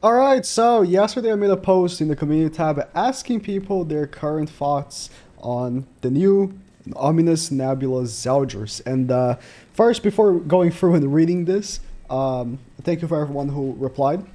Alright, so yesterday I made a post in the community tab asking people their current thoughts on the new ominous nebula ZELDRIS. And first, before going through and reading this, thank you for everyone who replied.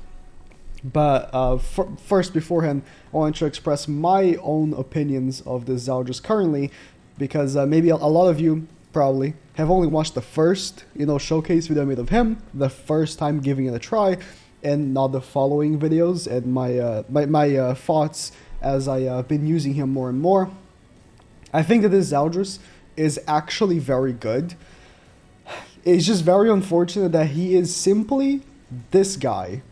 But first, beforehand, I wanted to express my own opinions of the ZELDRIS currently, because maybe a lot of you probably have only watched the first, showcase video I made of him, the first time giving it a try, and not the following videos and my thoughts as I've been using him more and more. I think that this ZELDRIS is actually very good. It's just very unfortunate that he is simply this guy,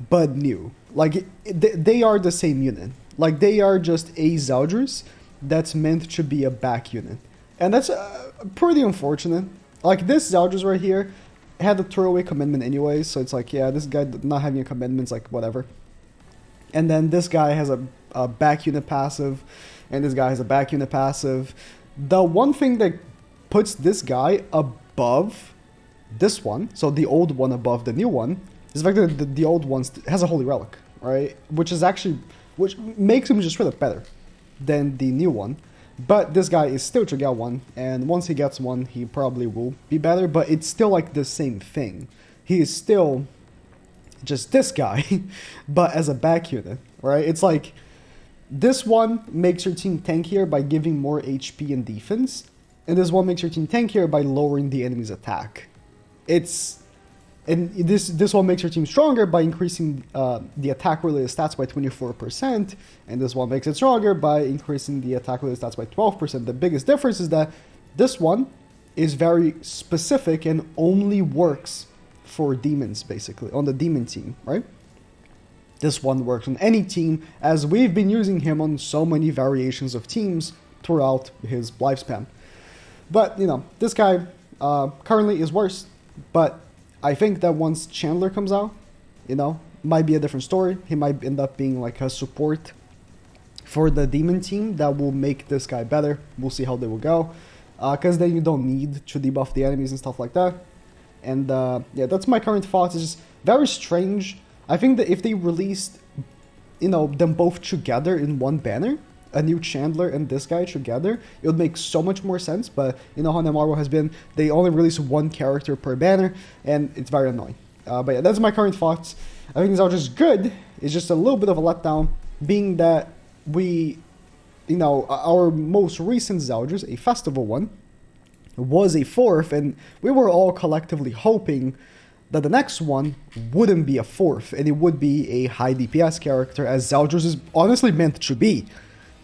but new. Like, they are the same unit. Like, they are just a ZELDRIS that's meant to be a back unit. And that's pretty unfortunate. Like, this ZELDRIS right here had a throwaway commitment anyway, so it's like, yeah, this guy not having a commitment's like, whatever. And then this guy has a back unit passive, and this guy has a back unit passive. The one thing that puts this guy above this one, so the old one above the new one, is the fact that the old one has a Holy Relic, right? Which makes him just straight up better than the new one. But this guy is still to get one, and once he gets one, he probably will be better, but it's still like the same thing. He is still just this guy, but as a back unit, right? It's like, this one makes your team tankier by giving more HP and defense, and this one makes your team tankier by lowering the enemy's attack. And this one makes your team stronger by increasing the attack-related stats by 24%, and this one makes it stronger by increasing the attack-related stats by 12%. The biggest difference is that this one is very specific and only works for demons, basically, on the demon team, right? This one works on any team, as we've been using him on so many variations of teams throughout his lifespan. But, this guy currently is worse, but I think that once Chandler comes out, might be a different story. He might end up being like a support for the demon team that will make this guy better. We'll see how they will go. Because then you don't need to debuff the enemies and stuff like that. And yeah, that's my current thoughts. It's just very strange. I think that if they released, them both together in one banner, a new Chandler and this guy together, it would make so much more sense. But you know how Nagato has been, they only release one character per banner, and it's very annoying. But yeah, that's my current thoughts. I think ZELDRIS is good. It's just a little bit of a letdown, being that we, our most recent ZELDRIS, a festival one, was a fourth, and we were all collectively hoping that the next one wouldn't be a fourth, and it would be a high DPS character, as ZELDRIS is honestly meant to be.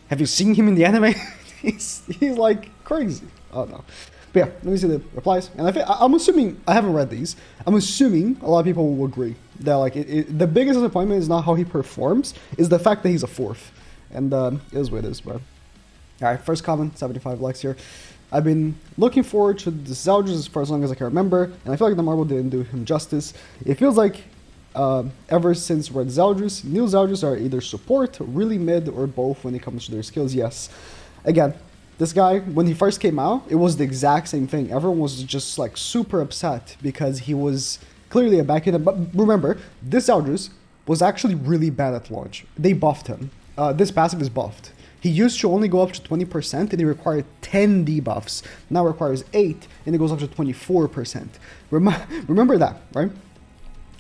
Have you seen him in the anime? he's like crazy. Oh no. But yeah, let me see the replies. And I'm assuming, I haven't read these, I'm assuming a lot of people will agree that like the biggest disappointment is not how he performs, is the fact that he's a fourth. And it is what it is, bro. Alright, first comment, 75 likes here. I've been looking forward to the ZELDRIS for as long as I can remember, and I feel like the Marvel didn't do him justice. It feels like ever since Red ZELDRIS, new ZELDRIS are either support, really mid, or both when it comes to their skills. Yes. Again, this guy, when he first came out, it was the exact same thing. Everyone was just like super upset because he was clearly a back end. But remember, this ZELDRIS was actually really bad at launch. They buffed him. This passive is buffed. He used to only go up to 20%, and he required 10 debuffs. Now requires 8, and it goes up to 24%. Remember that, right?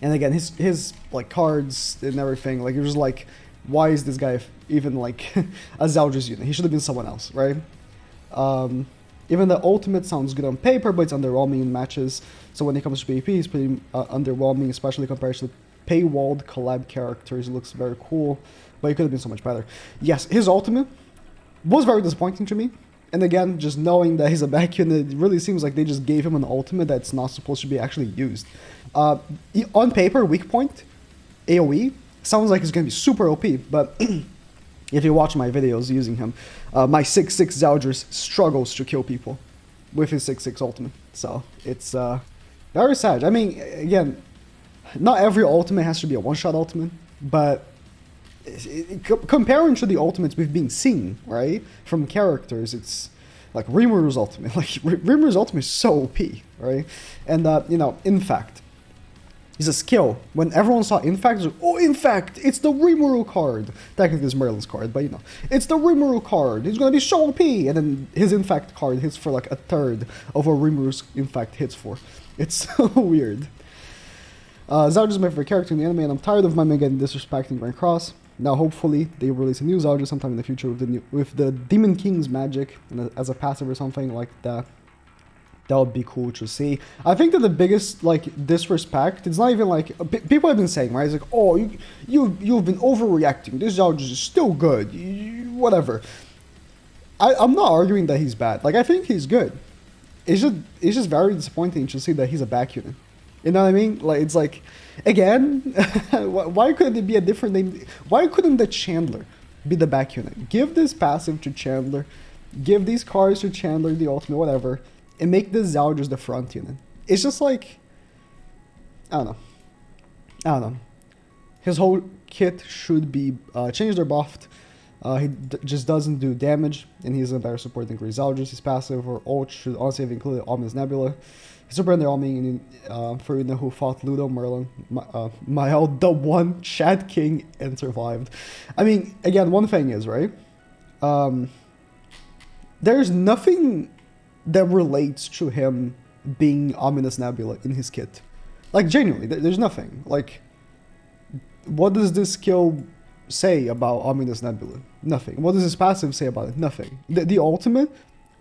And again, his like cards and everything, like, you're just like, why is this guy even like a ZELDRIS unit? He should have been someone else, right? Even the ultimate sounds good on paper, but it's underwhelming in matches. So when it comes to PvP, he's pretty underwhelming, especially compared to the paywalled collab characters. It looks very cool, but he could have been so much better. Yes, his ultimate was very disappointing to me. And again, just knowing that he's a back unit, it really seems like they just gave him an ultimate that's not supposed to be actually used. On paper, weak point, AoE, sounds like it's going to be super OP, but if you watch my videos using him, my 6/6 ZELDRIS struggles to kill people with his 6/6 ultimate. So it's very sad. I mean, again, not every ultimate has to be a one-shot ultimate, but comparing to the ultimates we've been seeing, right, from characters, it's like Rimuru's ultimate. Like, Rimuru's ultimate is so OP, right? And, in fact, is a skill. When everyone saw Infect, it was like, oh, Infect, it's the Rimuru card. Technically, it's Merlin's card, but you know, it's the Rimuru card. It's gonna be so OP. And then his Infect card hits for like a third of what Rimuru's Infect hits for. It's so weird. Zeldris is my favorite character in the anime, and I'm tired of my man getting disrespected in Grand Cross. Now, hopefully, they release a new Zeldris sometime in the future with the Demon King's magic and as a passive or something like that. That would be cool to see. I think that the biggest like disrespect, it's not even like people have been saying, right? It's like, oh, you've been overreacting. This Zeldris is still good. Whatever. I'm not arguing that he's bad. Like, I think he's good. It's just very disappointing to see that he's a back unit. You know what I mean? Like, it's like, again, why couldn't it be a different name? Why couldn't the Chandler be the back unit? Give this passive to Chandler, give these cards to Chandler, the ultimate, whatever, and make the Zeldris the front unit. It's just like, I don't know. His whole kit should be changed or buffed. He just doesn't do damage, and he's a better support than Zeldris. His passive or ult should honestly have included Ominous Nebula. His super underwhelming for you know who fought Ludo, Merlin, Mael, the one Chad King, and survived. I mean, again, one thing is, right? There's nothing that relates to him being Ominous Nebula in his kit. Like, genuinely, there's nothing. Like, what does this skill say about Ominous Nebula? Nothing. What does his passive say about it? Nothing. The ultimate,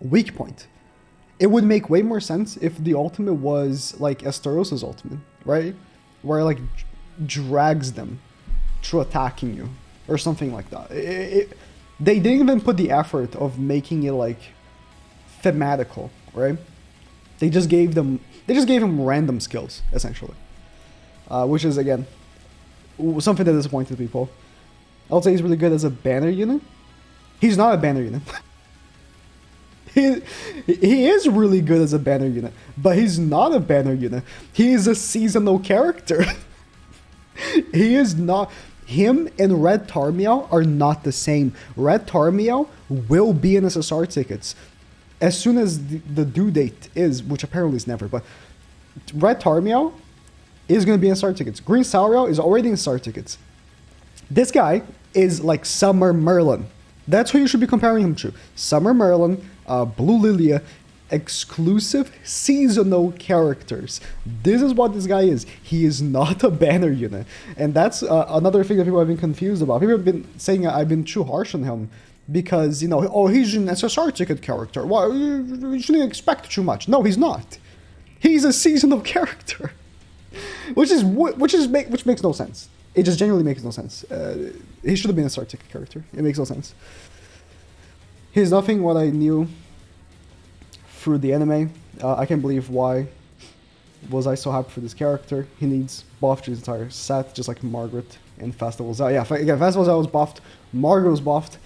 weak point. It would make way more sense if the ultimate was like Esteros' ultimate, right? Where it like drags them through attacking you or something like that. They didn't even put the effort of making it like thematical, right? They just gave him random skills essentially, which is again something that disappointed people. I'll say he's really good as a banner unit. He's not a banner unit. He is really good as a banner unit, but he's not a banner unit. He is a seasonal character. He is not. Him and Red Tarmiel are not the same. Red Tarmiel will be in SSR tickets as soon as the due date is, which apparently is never, but Red Tarmiel is going to be in SSR tickets. Green Sauriel is already in SSR tickets. This guy is like Summer Merlin. That's who you should be comparing him to. Summer Merlin, Blue Lilia, exclusive seasonal characters. This is what this guy is. He is not a banner unit. And that's another thing that people have been confused about. People have been saying I've been too harsh on him because, you know, oh, he's an SSR ticket character. Well, you shouldn't expect too much. No, he's not. He's a seasonal character. which makes no sense. It just genuinely makes no sense. He should have been a SSR ticket character. It makes no sense. He's nothing what I knew through the anime. I can't believe why was I so happy for this character. He needs buff to his entire set, just like Margaret in Festival Zell. Yeah, again, Festival Zell was buffed. Margaret was buffed.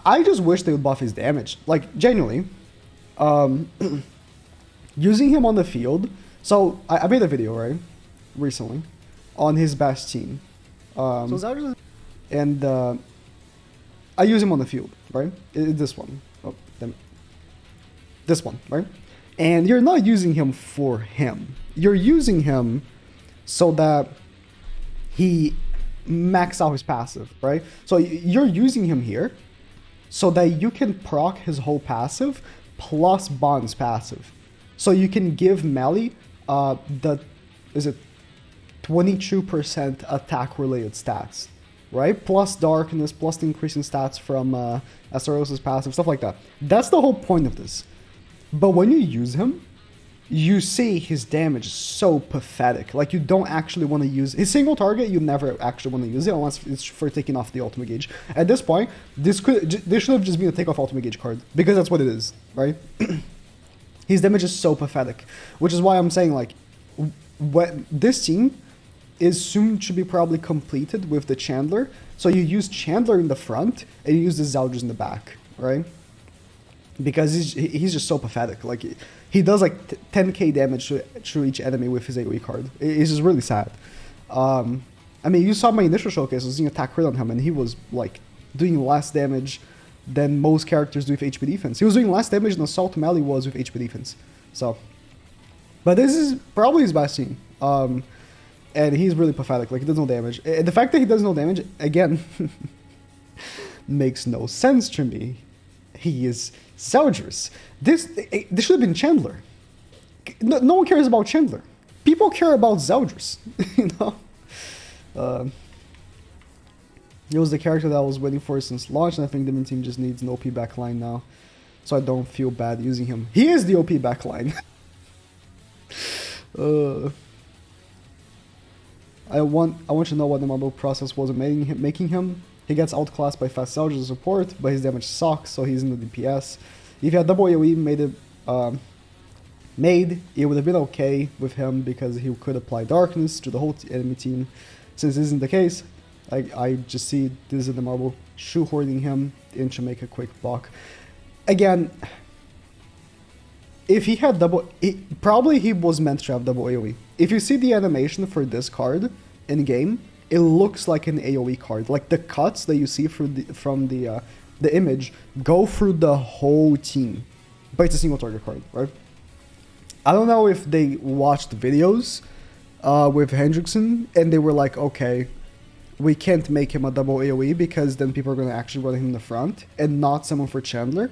I just wish they would buff his damage. Like, genuinely. Using him on the field. So, I made a video, right? Recently. On his best team. And I use him on the field, right? This one. Oh, damn it. This one, right? And you're not using him for him. You're using him so that he max out his passive, right? So you're using him here so that you can proc his whole passive plus Bond's passive. So you can give Melly is it 22% attack related stats, right? Plus darkness, plus the increasing stats from Esteros' passive, stuff like that. That's the whole point of this. But when you use him, you see his damage is so pathetic. Like, you don't actually want to use his single target. You never actually want to use it unless it's for taking off the ultimate gauge. At this point, this should have just been a take off ultimate gauge card because that's what it is, right? His damage is so pathetic, which is why I'm saying, like, when this team is soon to be probably completed with the Chandler. So you use Chandler in the front and you use the Zeldris in the back, right? Because he's just so pathetic. Like, he does like 10k damage to each enemy with his AoE card. It's just really sad. I mean, you saw my initial showcase. I was using attack crit on him, and he was like doing less damage than most characters do with HP defense. He was doing less damage than Assault Melee was with HP defense. So, but this is probably his best team. And he's really pathetic. Like, he does no damage. And the fact that he does no damage, again, makes no sense to me. He is ZELDRIS. This should have been Chandler. No one cares about Chandler. People care about ZELDRIS. You know? He was the character that I was waiting for since launch, and I think the main team just needs an OP backline now. So I don't feel bad using him. He is the OP backline. I want to know what the marble process was making him. He gets outclassed by fast ZELDRIS as support, but his damage sucks, so he's in the DPS. If he had double AoE it would have been okay with him because he could apply darkness to the whole enemy team. Since this isn't the case, I just see this in the marble shoehorning him in to make a quick block. Again, if he had probably he was meant to have double AoE. If you see the animation for this card in game, it looks like an AoE card. Like the cuts that you see from the image go through the whole team, but it's a single target card, right? I don't know if they watched videos with Hendrickson and they were like, okay, we can't make him a double AoE because then people are going to actually run him in the front and not someone for Chandler.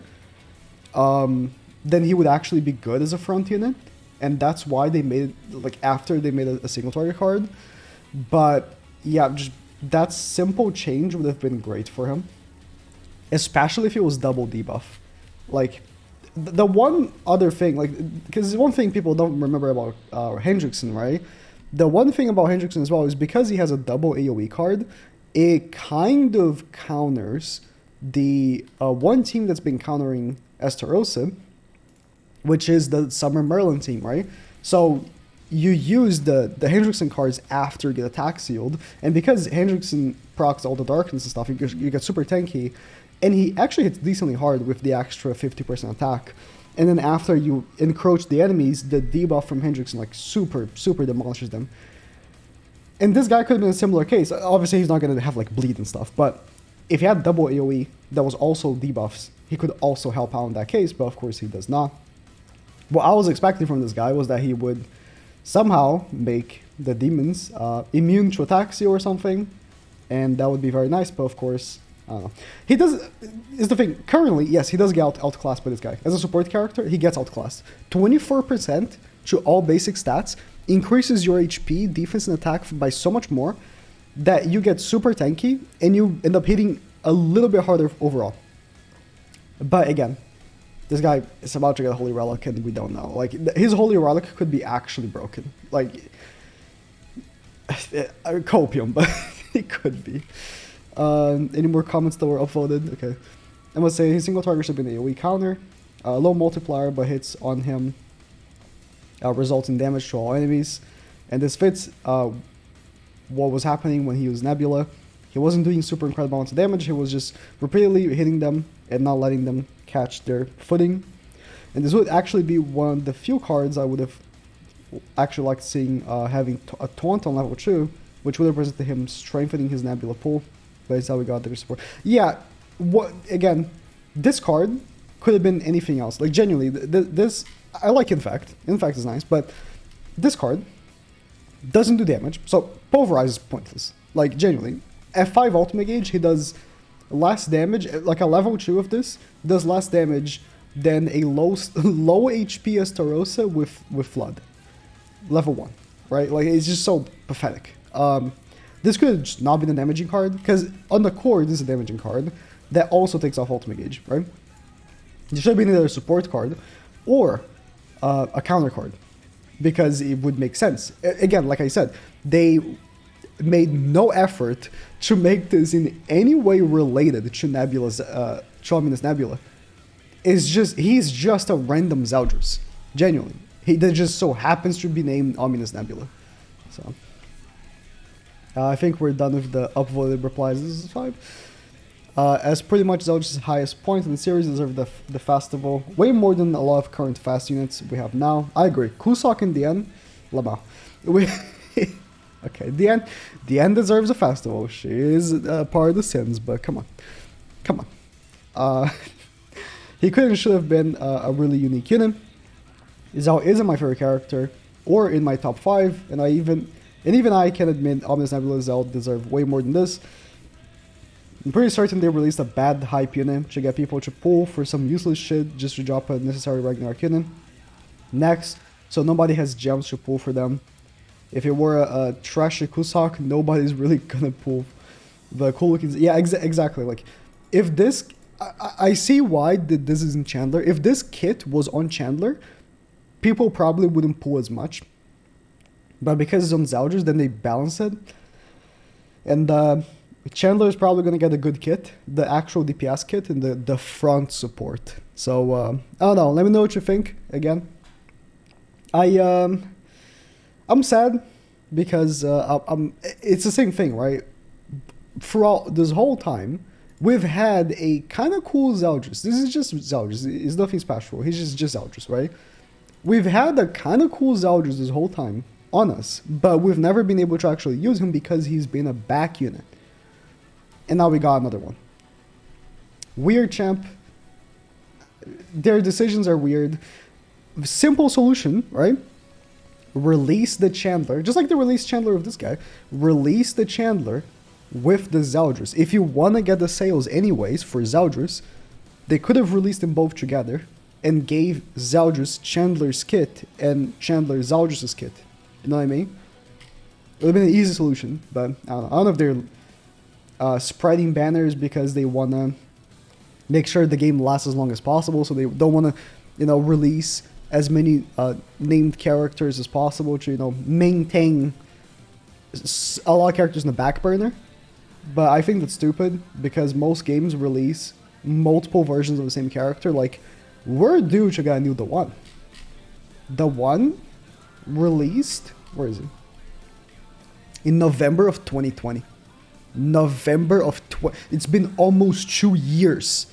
Then he would actually be good as a front unit, and that's why they made it, like, after they made a single target card. But yeah, just that simple change would have been great for him, especially if it was double debuff. Like, the one other thing, like, because one thing people don't remember about Hendrickson, right? The one thing about Hendrickson as well is because he has a double AoE card, it kind of counters the one team that's been countering Estarossa, which is the Summer Merlin team, right? So you use the Hendrickson cards after you get attack sealed, and because Hendrickson procs all the darkness and stuff, you get super tanky, and he actually hits decently hard with the extra 50% attack. And then after you encroach the enemies, the debuff from Hendrickson like super demolishes them. And this guy could have been a similar case. Obviously, he's not going to have like bleed and stuff, but if he had double AoE that was also debuffs, he could also help out in that case, but of course he does not. What I was expecting from this guy was that he would somehow make the demons immune to Ataxia or something, and that would be very nice, but of course, I don't know. He does, is the thing, currently, yes, he does get outclassed by this guy. As a support character, he gets outclassed. 24% to all basic stats increases your HP, defense, and attack by so much more that you get super tanky, and you end up hitting a little bit harder overall. But again, this guy is about to get a Holy Relic, and we don't know. Like, his Holy Relic could be actually broken. Like, copium, but it could be. Any more comments that were upvoted? Okay. I must say, his single target should be an AoE counter. Low multiplier, but hits on him results in damage to all enemies. And this fits what was happening when he used Nebula. He wasn't doing super incredible amounts of damage, he was just repeatedly hitting them and not letting them catch their footing. And this would actually be one of the few cards I would have actually liked seeing having a taunt on level 2, which would have represented him strengthening his Nebula pool. But it's how we got their support. Yeah, again, this card could have been anything else. Like, genuinely, this, I like Infect. Infect is nice, but this card doesn't do damage, so Pulverize is pointless. Like, genuinely. At 5 ultimate gauge, he does less damage, like a level 2 of this, does less damage than a low HP Estarossa with Flood. Level 1, right? Like, it's just so pathetic. This could have just not been a damaging card, because on the core, this is a damaging card that also takes off ultimate gauge, right? It should have been either a support card or a counter card, because it would make sense. Again, like I said, they made no effort to make this in any way related to Nebula's, Ominous Nebula. He's just a random ZELDRIS, genuinely. That just so happens to be named Ominous Nebula. So, I think we're done with the upvoted replies. This is 5. As pretty much ZELDRIS' highest point in the series, deserve the festival way more than a lot of current fast units we have now. I agree. Kusok in the end, Lama. Okay, the end deserves a festival. She is part of the sins, but come on. He could and should have been a really unique unit. Izao isn't my favorite character, or in my top 5, and I even And even I can admit Ominous Nebula Zeld deserve way more than this. I'm pretty certain they released a bad hype unit to get people to pull for some useless shit just to drop a necessary Ragnarok unit. Next, so nobody has gems to pull for them. If it were a trashy Kusok, nobody's really gonna pull the cool looking... Yeah, exactly. Like, if this... I see why this is in Chandler. If this kit was on Chandler, people probably wouldn't pull as much. But because it's on Zeldris, then they balance it. And Chandler is probably going to get a good kit, the actual DPS kit and the front support. So, I don't know. Let me know what you think, again. I'm sad because it's the same thing, right? Throughout this whole time, we've had a kind of cool Zeldris. This is just Zeldris. It's nothing special. He's just Zeldris, right? We've had a kind of cool Zeldris this whole time on us, but we've never been able to actually use him because he's been a back unit. And now we got another one. Weird champ. Their decisions are weird. Simple solution, right? Release the Chandler, just like they released Chandler with this guy. Release the Chandler with the Zeldris. If you want to get the sales anyways for Zeldris, they could have released them both together and gave Zeldris Chandler's kit and Chandler Zeldris' kit. You know what I mean? It would have been an easy solution, but I don't know if they're spreading banners because they want to make sure the game lasts as long as possible, so they don't want to, release as many named characters as possible to, maintain a lot of characters in the back burner. But I think that's stupid because most games release multiple versions of the same character. Like, we're due to get a new The One. The One released, where is it? In November of 2020. It's been almost 2 years.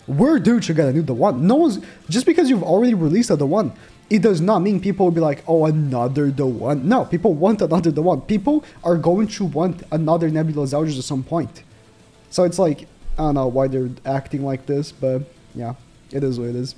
We're due to get a new The One. No one's, just because you've already released a The One, it does not mean people will be like, oh, another The One. No, people want another The One. People are going to want another Nebula Zeldris at some point. So it's like, I don't know why they're acting like this, but yeah, it is what it is.